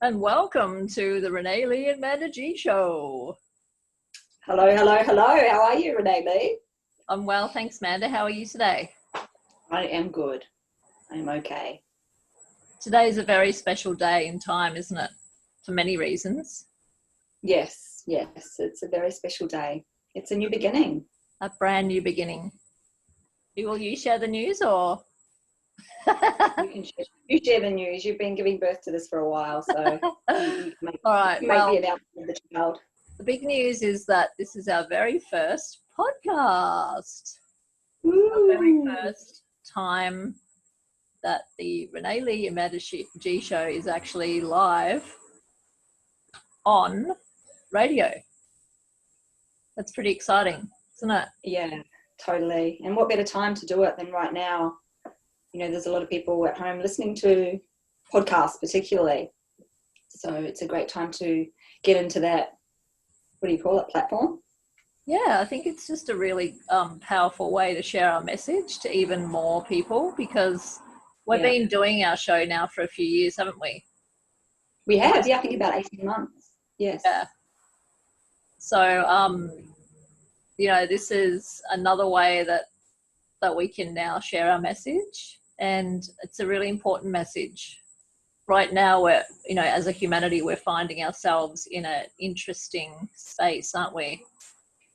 And welcome to the Reneé Lee Manda G show. Hello, hello, hello. How are you, Reneé Lee? I'm well, thanks, Manda. How are you today? I am good. I'm okay. Today is a very special day in time, isn't it? For many reasons. Yes, it's a very special day. It's a new beginning. A brand new beginning. Will you share the news or? You share the news. You've been giving birth to this for a while, so you can All right, make the announcement of the child. The big news is that this is our very first podcast. Woo. Our very first time that the Reneé Lee Manda G show is actually live on radio. That's pretty exciting, isn't it? Yeah, totally. And what better time to do it than right now? You know, there's a lot of people at home listening to podcasts particularly. So it's a great time to get into that, what do you call it, platform? Yeah, I think it's just a really powerful way to share our message to even more people, because we've been doing our show now for a few years, haven't we? We have, I think about 18 months. Yes. Yeah. So, this is another way that we can now share our message, and it's a really important message. Right now, we're, as a humanity, we're finding ourselves in an interesting space, aren't we?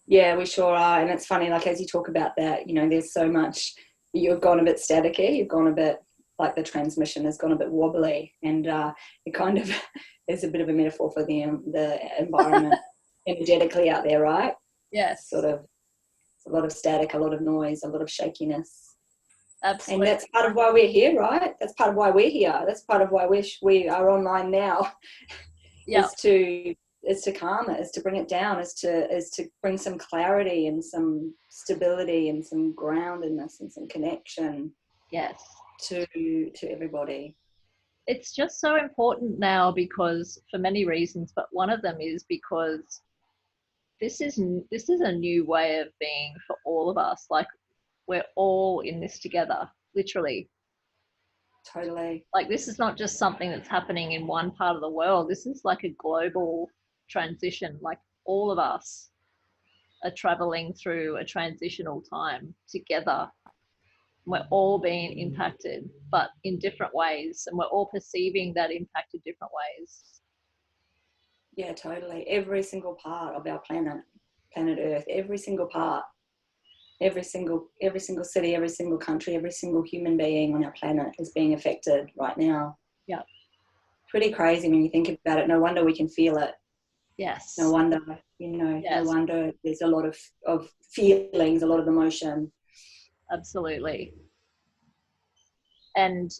Yeah, we sure are. And it's funny, like, as you talk about that, there's so much, you've gone a bit staticky, you've gone a bit, like the transmission has gone a bit wobbly, and it kind of is a bit of a metaphor for the environment energetically out there, right? Yes. Sort of, it's a lot of static, a lot of noise, a lot of shakiness. Absolutely. And that's part of why we're here, right? That's part of why we're here. That's part of why we are online now. Yeah. is to calm it, is to bring it down, is to bring some clarity and some stability and some groundedness and some connection. Yes. To everybody. It's just so important now, because for many reasons, but one of them is because this is a new way of being for all of us. Like, we're all in this together, literally. Totally. Like, this is not just something that's happening in one part of the world. This is like a global transition. Like, all of us are traveling through a transitional time together. We're all being impacted, but in different ways, and we're all perceiving that impact in different ways. Yeah, totally. Every single part of our planet Earth, every single part, every single city, every single country, every single human being on our planet is being affected right now. Yeah. Pretty crazy when you think about it. No wonder we can feel it. Yes. No wonder, Yes. No wonder there's a lot of feelings, a lot of emotion. Absolutely. And,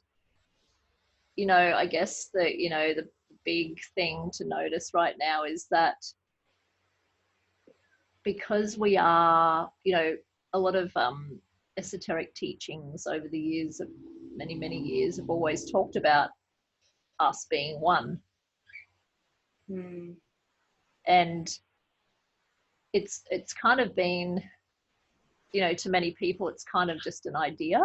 I guess the big thing to notice right now is that because we are, a lot of esoteric teachings over the years, of many, many years, have always talked about us being one. And it's kind of been, to many people, it's kind of just an idea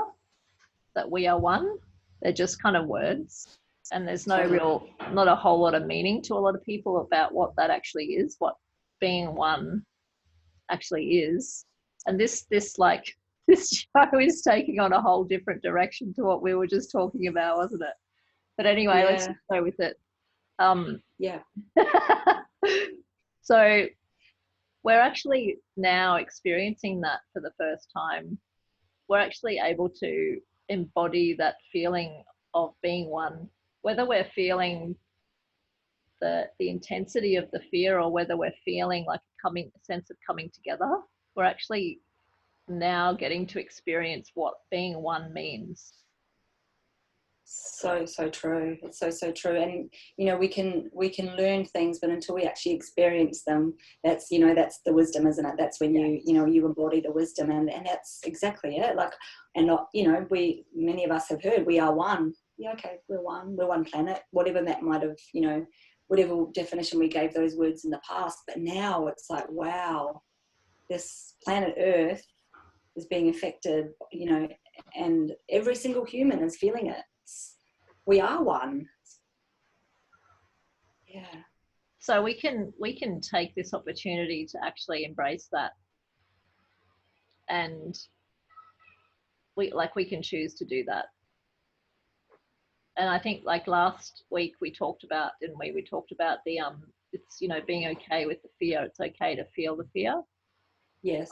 that we are one. They're just kind of words, and there's not a whole lot of meaning to a lot of people about what that actually is, what being one actually is. And this show is taking on a whole different direction to what we were just talking about, wasn't it? But anyway, let's just go with it. So we're actually now experiencing that for the first time. We're actually able to embody that feeling of being one, whether we're feeling the intensity of the fear or whether we're feeling like a sense of coming together. We're actually now getting to experience what being one means. So true. It's so true. And we can learn things, but until we actually experience them, that's the wisdom, isn't it? That's when you embody the wisdom, and that's exactly it. Like, and not, many of us have heard we are one. Yeah, okay, we're one planet, whatever that might have, whatever definition we gave those words in the past. But now it's like, wow, this planet Earth is being affected, and every single human is feeling it. We are one. Yeah. So we can take this opportunity to actually embrace that, and we can choose to do that. And I think like last week we talked about, didn't we? We talked about the it's, you know, being okay with the fear. It's okay to feel the fear. Yes.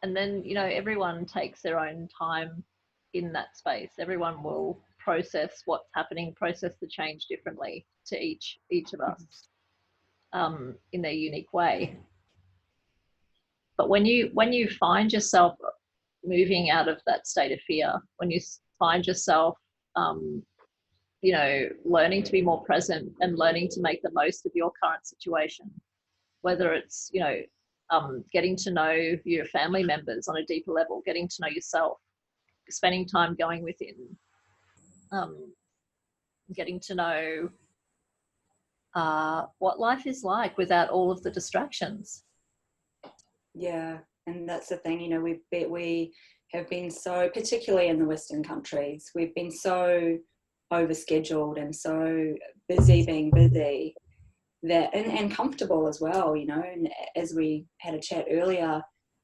And then, you know, everyone takes their own time in that space. Everyone will process what's happening, process the change differently to each of us, in their unique way. But when you find yourself moving out of that state of fear, when you find yourself, you know, learning to be more present and learning to make the most of your current situation, whether it's, you know, getting to know your family members on a deeper level, getting to know yourself, spending time going within, um, getting to know what life is like without all of the distractions. Yeah, and that's the thing, you know, we have been so, particularly in the Western countries, we've been so overscheduled and so busy being busy that, and comfortable as well, you know. And as we had a chat earlier,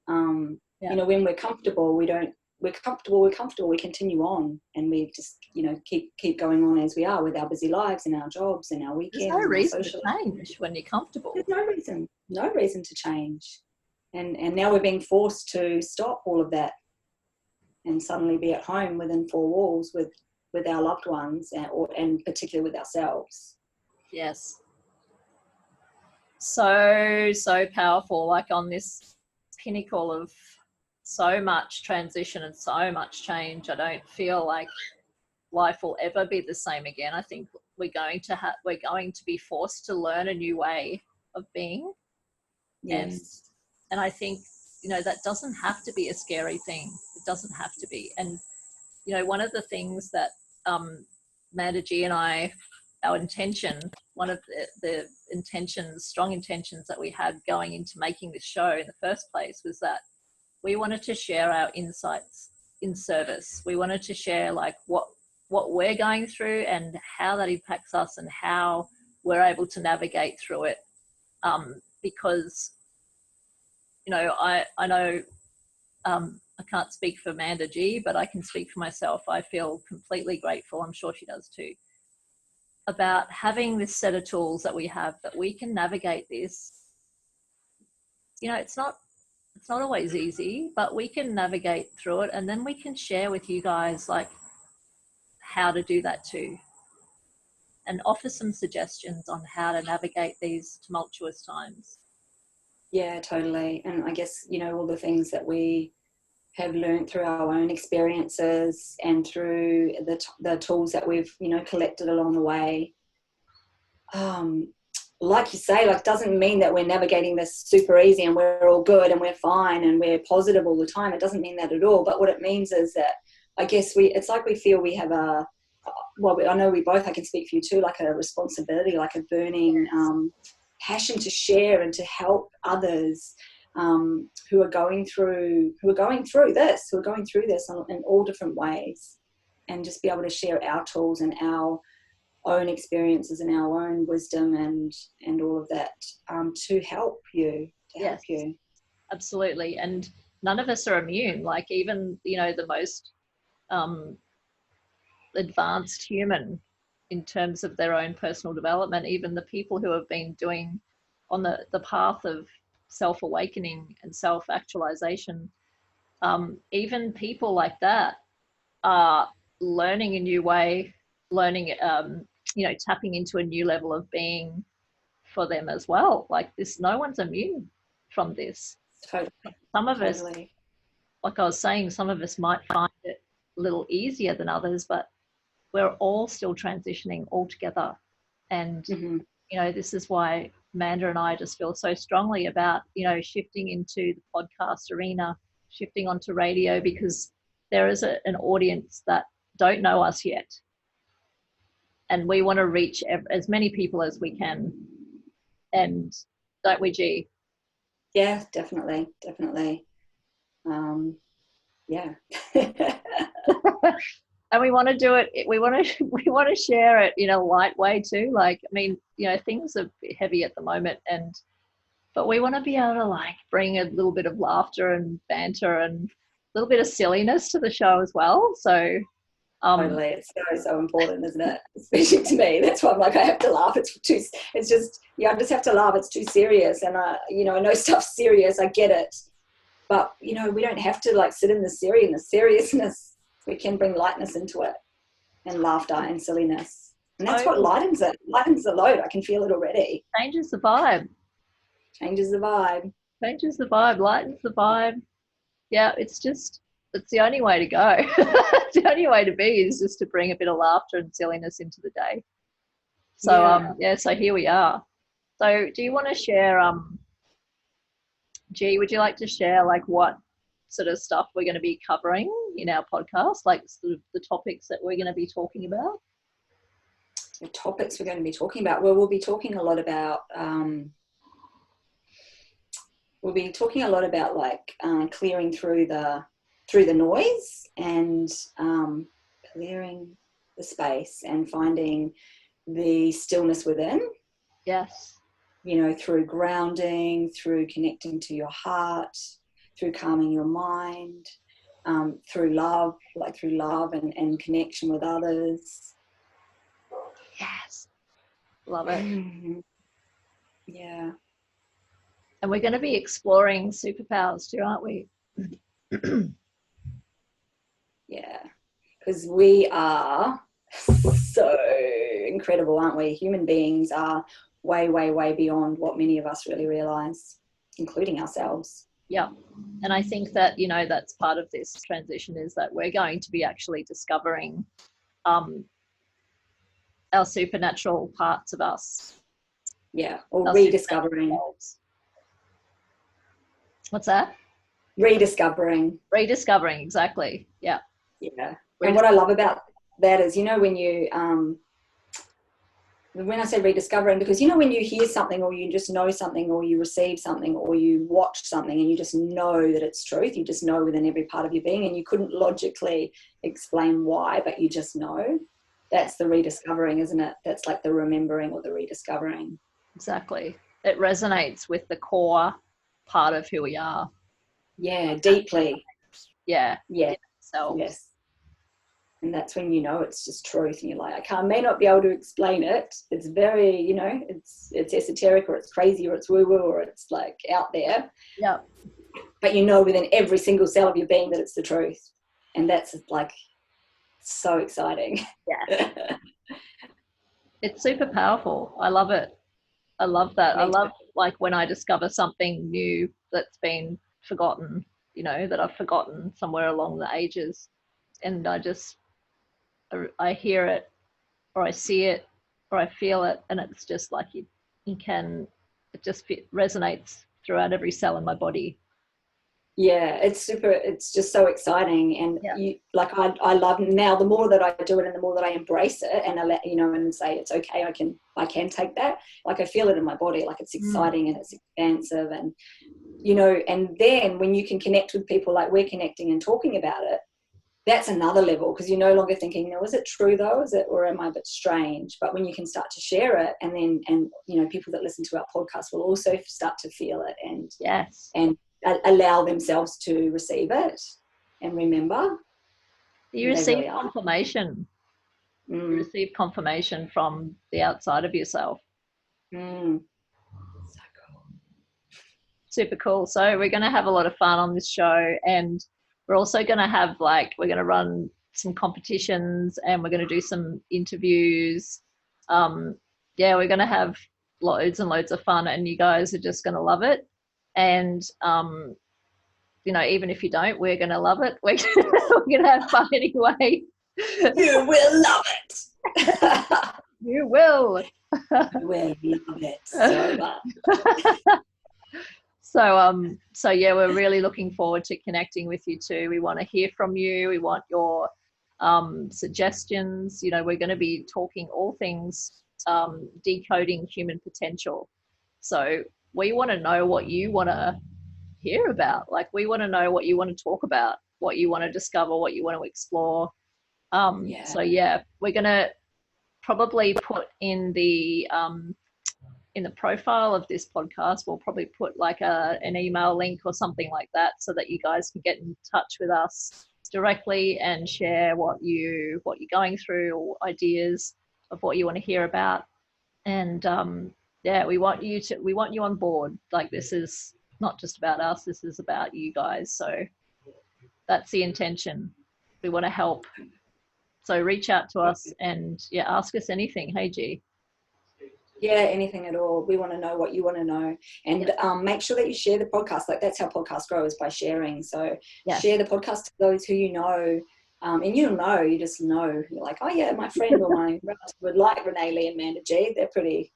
you know, when we're comfortable, we're comfortable, we continue on, and we just, you know, keep going on as we are with our busy lives and our jobs and our There's no weekends and our reason social. to change when you're comfortable. There's no reason to change. And now we're being forced to stop all of that and suddenly be at home within four walls with our loved ones, and particularly with ourselves. Yes. So powerful, like on this pinnacle of so much transition and so much change. I don't feel like life will ever be the same again. I think we're going to be forced to learn a new way of being. Yes. And I think, you know, that doesn't have to be a scary thing. It doesn't have to be. And, you know, one of the things that Manda G and I, our intention, one of the intentions, strong intentions that we had going into making this show in the first place, was that we wanted to share our insights in service. We wanted to share like what we're going through and how that impacts us and how we're able to navigate through it. Because, you know, I know, I can't speak for Manda G, but I can speak for myself. I feel completely grateful, I'm sure she does too, about having this set of tools that we have, that we can navigate this. You know, it's not always easy, but we can navigate through it, and then we can share with you guys like how to do that too, and offer some suggestions on how to navigate these tumultuous times. Yeah, totally. And I guess, you know, all the things that we have learned through our own experiences and through the tools that we've, you know, collected along the way. Like you say, like, doesn't mean that we're navigating this super easy and we're all good and we're fine and we're positive all the time. It doesn't mean that at all. But what it means is that, I guess, it's like we feel we have I know we both, I can speak for you too, like a responsibility, like a burning passion to share and to help others who are going through this in all different ways, and just be able to share our tools and our own experiences and our own wisdom and all of that to help you. Yes, absolutely. And none of us are immune. Like, even, you know, the most advanced human in terms of their own personal development, even the people who have been doing on the path of self-awakening and self-actualization, even people like that are learning a new way, learning, you know, tapping into a new level of being for them as well. Like this, no one's immune from this. Totally. Some of us, like I was saying, some of us might find it a little easier than others, but we're all still transitioning all together. And, you know, this is why Manda and I just feel so strongly about, you know, shifting into the podcast arena, shifting onto radio, because there is an audience that don't know us yet. And we want to reach as many people as we can. And don't we, G? Yeah, definitely. Yeah. and we want to do it, we want to we want to share it in a light way too. Like, I mean, you know, things are heavy at the moment, but we want to be able to like bring a little bit of laughter and banter and a little bit of silliness to the show as well. So totally, it's so important, isn't it? Especially to me. That's why I'm like, I have to laugh. It's just, yeah, I just have to laugh. It's too serious, and you know, I know stuff's serious. I get it, but you know, we don't have to like sit in the seriousness. We can bring lightness into it, and laughter and silliness, and that's what lightens it. Lightens the load. I can feel it already. Changes the vibe. Changes the vibe. Changes the vibe. Lightens the vibe. Yeah, it's the only way to go. The only way to be is just to bring a bit of laughter and silliness into the day. So so here we are. So do you want to share, G, would you like to share like what sort of stuff we're going to be covering in our podcast, like sort of the topics that we're going to be talking about? The topics we're going to be talking about, well, we'll be talking a lot about like clearing through the noise and clearing the space and finding the stillness within. Yes. You know, through grounding, through connecting to your heart, through calming your mind, through love and connection with others. Yes. Love it. Mm-hmm. Yeah. And we're going to be exploring superpowers too, aren't we? Yeah. Because we are so incredible, aren't we? Human beings are way, way, way beyond what many of us really realize, including ourselves. Yeah. And I think that, you know, that's part of this transition, is that we're going to be actually discovering our supernatural parts of us. Yeah. Or rediscovering. What's that? Rediscovering, exactly. Yeah. Yeah. And what I love about that is, you know, when you when I say rediscovering, because you know, when you hear something or you just know something or you receive something or you watch something and you just know that it's truth, you just know within every part of your being, and you couldn't logically explain why, but you just know. That's the rediscovering, isn't it? That's like the remembering or the rediscovering. Exactly. It resonates with the core part of who we are. Yeah, deeply. Yeah. Yeah. Yes. And that's when you know it's just truth, and you're like, I may not be able to explain it. It's very, you know, it's esoteric, or it's crazy, or it's woo-woo, or it's like out there. Yeah. But you know within every single cell of your being that it's the truth. And that's like so exciting. Yeah. It's super powerful. I love it. I love that. I love like when I discover something new that's been forgotten, you know, that I've forgotten somewhere along the ages, and I hear it, or I see it, or I feel it, and it's just like it just resonates throughout every cell in my body. Yeah, it's just so exciting. And I love now, the more that I do it and the more that I embrace it and I let, you know, and say it's okay, I can take that, like I feel it in my body, like it's exciting and it's expansive, and you know, and then when you can connect with people like we're connecting and talking about it, that's another level, because you're no longer thinking, no, is it true though? Is it, or am I a bit strange? But when you can start to share it, and you know, people that listen to our podcast will also start to feel it and allow themselves to receive it and remember. You receive confirmation. You receive confirmation from the outside of yourself. So cool. Super cool. So we're going to have a lot of fun on this show, and we're also going to have we're going to run some competitions, and we're going to do some interviews. We're going to have loads and loads of fun, and you guys are just going to love it. And you know, even if you don't, we're going to love it. We're going to have fun anyway. You will love it. You will. You will love it so much. So yeah, we're really looking forward to connecting with you too. We want to hear from you. We want your suggestions. You know, we're going to be talking all things decoding human potential. So we want to know what you want to hear about. Like, we want to know what you want to talk about, what you want to discover, what you want to explore. So yeah, we're gonna probably put in the profile of this podcast, we'll probably put like an email link or something like that, so that you guys can get in touch with us directly and share what you're going through, or ideas of what you want to hear about. And yeah, we want you on board. Like, this is not just about us, this is about you guys. So that's the intention. We want to help. So reach out to us and yeah, ask us anything. Hey G. Yeah, anything at all. We want to know what you want to know. And make sure that you share the podcast. Like, that's how podcasts grow, is by sharing. So share the podcast to those who you know. And you just know. You're like, oh yeah, my friend or my relative would like Reneé Lee and Manda G. They're pretty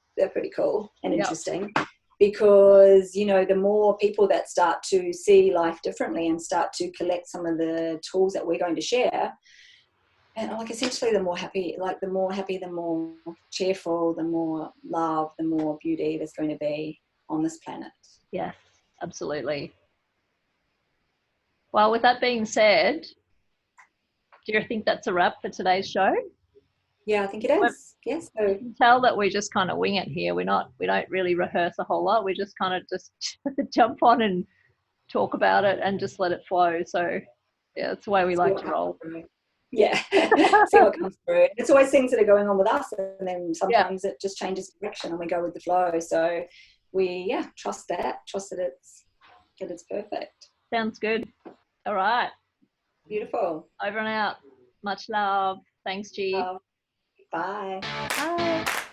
cool and interesting. Because, you know, the more people that start to see life differently and start to collect some of the tools that we're going to share, and like essentially the more happy, the more cheerful, the more love, the more beauty there's going to be on this planet. Yes, absolutely. Well, with that being said, do you think that's a wrap for today's show? Yeah, I think it is. Yes. So you can tell that we just kind of wing it here. We don't really rehearse a whole lot. We just kind of just jump on and talk about it and just let it flow. So yeah, that's the way we like to roll. Yeah, see what comes through. It's always things that are going on with us, and then sometimes it just changes direction and we go with the flow. So we trust that it's perfect. Sounds good. All right, beautiful. Over and out. Much love. Thanks, G. Bye. Bye.